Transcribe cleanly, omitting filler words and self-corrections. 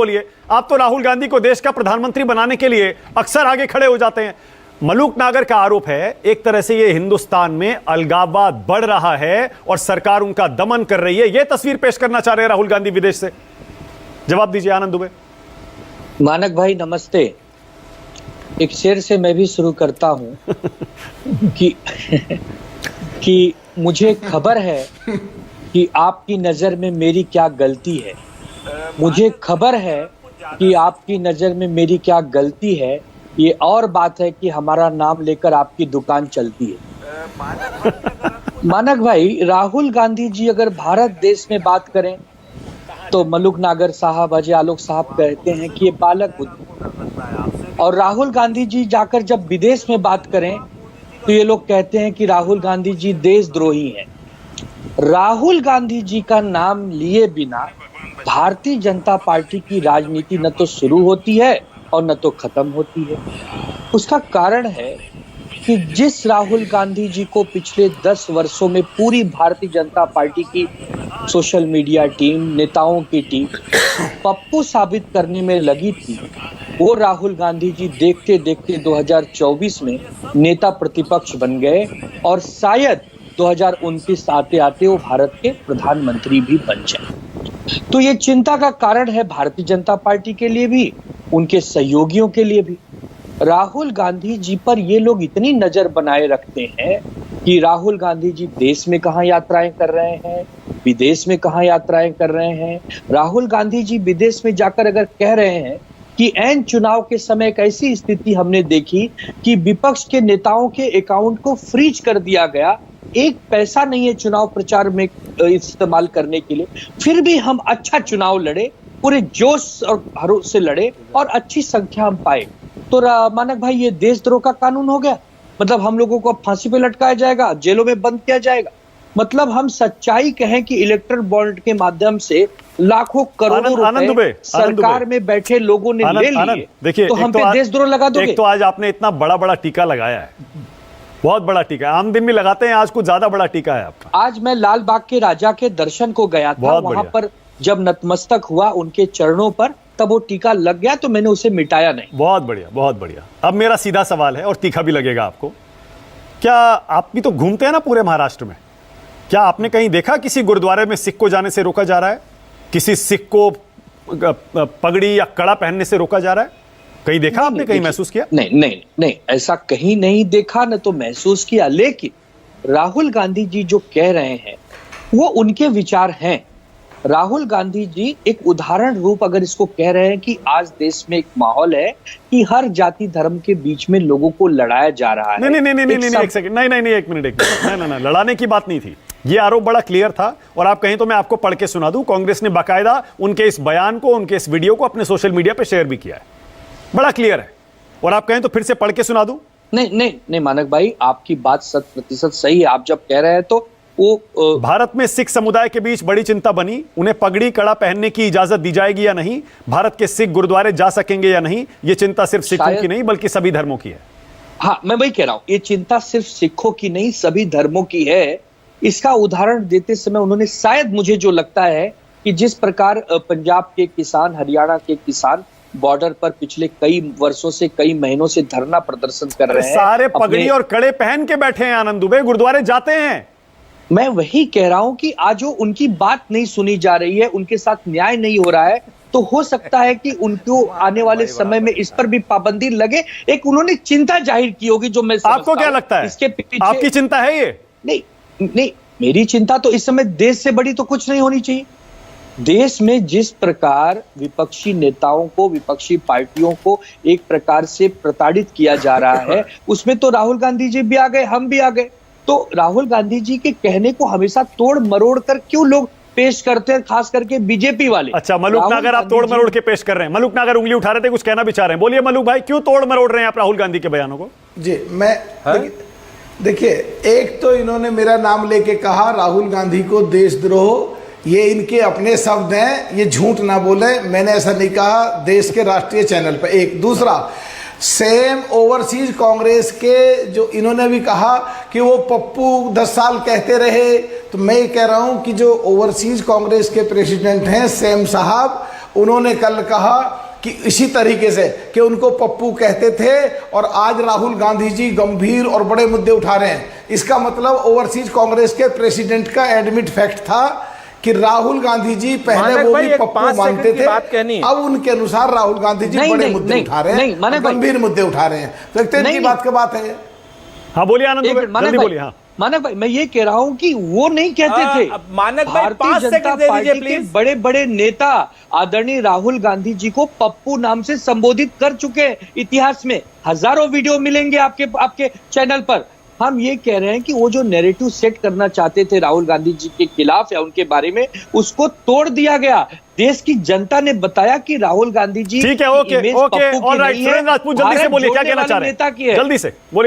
बोलिए, आप तो राहुल गांधी को देश का प्रधानमंत्री बनाने के लिए अक्सर आगे खड़े हो जाते हैं। मलूक नागर का आरोप है एक तरह से ये हिंदुस्तान में अलगाववाद बढ़ रहा है और सरकार उनका दमन कर रही है, ये तस्वीर पेश करना चाह रहे हैं राहुल गांधी विदेश से। जवाब दीजिए आनंद दुबे। मानक भाई नमस्ते। एक शेर से मैं भी शुरू करता हूं कि मुझे खबर है कि आपकी नजर में मेरी क्या गलती है। मुझे खबर है कि आपकी नजर में मेरी क्या गलती है। ये और बात है कि हमारा नाम लेकर आपकी दुकान चलती है। मानक भाई, राहुल गांधी जी अगर भारत देश में बात करें तो मलूक नागर साहब, अजय आलोक साहब कहते हैं कि ये बालक बुद्धि, और राहुल गांधी जी जाकर जब विदेश में बात करें तो ये लोग कहते हैं कि राहुल गांधी जी देशद्रोही हैं। राहुल गांधी जी का नाम लिए बिना भारतीय जनता पार्टी की राजनीति न तो शुरू होती है और न तो खत्म होती है। उसका कारण है कि जिस राहुल गांधी जी को पिछले 10 वर्षों में पूरी भारतीय जनता पार्टी की सोशल मीडिया टीम, नेताओं की टीम पप्पू साबित करने में लगी थी, वो राहुल गांधी जी देखते देखते 2024 में नेता प्रतिपक्ष बन गए और शायद 2029 आते आते वो भारत के प्रधानमंत्री भी बन जाए। तो ये चिंता का कारण है भारतीय जनता पार्टी के लिए भी, उनके सहयोगियों के लिए भी। राहुल गांधी जी पर ये लोग इतनी नजर बनाए रखते हैं कि राहुल गांधी जी देश में कहां यात्राएं कर रहे हैं, विदेश में कहां यात्राएं कर रहे हैं। राहुल गांधी जी विदेश में जाकर अगर कह रहे हैं कि ऐन चुनाव के समय एक ऐसी स्थिति हमने देखी कि विपक्ष के नेताओं के अकाउंट को फ्रीज कर दिया गया, एक पैसा नहीं है चुनाव प्रचार में इस्तेमाल करने के लिए, फिर भी हम अच्छा चुनाव लड़े, पूरे जोश और भरोसे से लड़े और अच्छी संख्या हम पाए। तो मानक भाई, ये देशद्रोह का कानून हो गया। मतलब हम लोगों को फांसी पे लटकाया जाएगा, जेलों में बंद किया जाएगा। मतलब हम सच्चाई कहें कि इलेक्ट्रल बॉन्ड के माध्यम से लाखों करोड़ों रुपए सरकार में बैठे लोगों ने ले लिए, देखिए, तो हम पे देशद्रोह लगा दोगे। एक तो आज आपने इतना बड़ा बड़ा टीका लगाया है, बहुत बड़ा टीका, आम दिन भी लगाते हैं, आज कुछ ज्यादा बड़ा टीका है आपका। आज मैं लाल बाग के राजा के दर्शन को गया था, वहां पर जब नतमस्तक हुआ उनके चरणों पर, तब वो टीका लग गया, तो मैंने उसे मिटाया नहीं। बहुत बढ़िया, बहुत बढ़िया। अब मेरा सीधा सवाल है, और तीखा भी लगेगा आपको। क्या आप भी तो घूमते हैं ना पूरे महाराष्ट्र में, क्या आपने कहीं देखा किसी गुरुद्वारे में सिख को जाने से रोका जा रहा है? किसी सिख को पगड़ी या कड़ा पहनने से रोका जा रहा है? कहीं देखा आपने, कहीं महसूस किया? नहीं, ऐसा कहीं नहीं देखा, न तो महसूस किया। लेकिन राहुल गांधी जी जो कह रहे हैं वो उनके विचार हैं। राहुल गांधी जी एक उदाहरण रूप अगर इसको कह रहे हैं कि आज देश में एक माहौल है कि हर जाति धर्म के बीच में लोगों को लड़ाया जा रहा है। नहीं, एक सेकंड, नहीं, एक मिनट, नहीं, लड़ाने की बात नहीं थी। ये आरोप बड़ा क्लियर था, और आप कहीं तो मैं आपको पढ़ के सुना दूं, कांग्रेस ने बाकायदा उनके इस बयान को, उनके इस वीडियो को अपने सोशल मीडिया पे शेयर भी किया है, बड़ा क्लियर है। और आप कहें तो फिर से पढ़ के सुना दूं? नहीं मानक भाई, आपकी बात 100% सही है। आप जब कह रहे हैं तो वो भारत में सिख समुदाय के बीच बड़ी चिंता बनी, उन्हें पगड़ी कड़ा पहनने की इजाजत दी जाएगी या नहीं, भारत के सिख गुरुद्वारे जा सकेंगे या नहीं, ये चिंता सिर्फ सिखों की नहीं बल्कि सभी धर्मों की है। हाँ, मैं वही कह रहा हूं, ये चिंता सिर्फ सिखों की नहीं सभी धर्मों की है। इसका उदाहरण देते समय उन्होंने शायद, मुझे जो लगता है कि जिस प्रकार पंजाब के किसान, हरियाणा के किसान बॉर्डर पर पिछले कई वर्षों से, कई महीनों से धरना प्रदर्शन कर रहे हैं, सारे पगड़ी और कड़े पहन के बैठे हैं आनंद दुबे, गुरुद्वारे जाते हैं। मैं वही कह रहा हूं कि आज वो उनकी बात नहीं सुनी जा रही है, उनके साथ न्याय नहीं हो रहा है, तो हो सकता है कि उनको आने वाले समय में इस पर भी पाबंदी लगे। एक उन्होंने चिंता जाहिर की होगी, जो मैं आपको क्या लगता है, इसके पीछे आपकी चिंता है ये? नहीं, मेरी चिंता तो इस समय देश से बड़ी तो कुछ नहीं होनी चाहिए। देश में जिस प्रकार विपक्षी नेताओं को, विपक्षी पार्टियों को एक प्रकार से प्रताड़ित किया जा रहा है, उसमें तो राहुल गांधी जी भी आ गए, हम भी आ गए। तो राहुल गांधी जी के कहने को हमेशा तोड़ मरोड़ कर क्यों लोग पेश करते हैं, खास करके बीजेपी वाले। अच्छा, मलूक नागर आप तोड़ मरोड़ के पेश कर रहे हैं। मलूक नागर उंगली उठा रहे थे, कुछ कहना भी चाह रहे हैं, बोलिए मलूक भाई, क्यों तोड़ मरोड़ रहे हैं आप राहुल गांधी के बयानों को? जी, मैं देखिए, एक तो इन्होंने मेरा नाम लेके कहा राहुल गांधी को देशद्रोह, ये इनके अपने शब्द हैं, ये झूठ ना बोले, मैंने ऐसा नहीं कहा देश के राष्ट्रीय चैनल पर। एक दूसरा, सेम ओवरसीज कांग्रेस के जो इन्होंने भी कहा कि वो पप्पू 10 साल कहते रहे, तो मैं कह रहा हूं कि जो ओवरसीज कांग्रेस के प्रेसिडेंट हैं सेम साहब, उन्होंने कल कहा कि इसी तरीके से कि उनको पप्पू कहते थे और आज राहुल गांधी जी गंभीर और बड़े मुद्दे उठा रहे हैं। इसका मतलब ओवरसीज कांग्रेस के प्रेसिडेंट का एडमिट फैक्ट था कि राहुल गांधी जी पहले वो भी पप्पू मानते थे, अब उनके अनुसार राहुल गांधी जी बड़े मुद्दे उठा रहे हैं, गंभीर मुद्दे उठा रहे हैं। तो एक की बात का बात है। हाँ बोलिए आनंद भाई, जल्दी बोलिए। हाँ मानक भाई, मैं ये कह रहा हूं कि वो नहीं कहते थे। मानक भाई, भारतीय जनता पार्टी के बड़े बड़े नेता आदरणीय राहुल गांधी जी को पप्पू नाम से संबोधित कर चुके हैं। इतिहास में हजारों वीडियो मिलेंगे आपके चैनल पर। हम ये कह रहे हैं कि वो जो नैरेटिव सेट करना चाहते थे राहुल गांधी जी के खिलाफ या उनके बारे में, उसको तोड़ दिया गया। देश की जनता ने बताया कि राहुल गांधी जी, ठीक है, ओके, ऑलराइट। सुरेंद्र राजपूत जल्दी से बोलिए, क्या कहना चाह रहे हैं, जल्दी से बोलिए।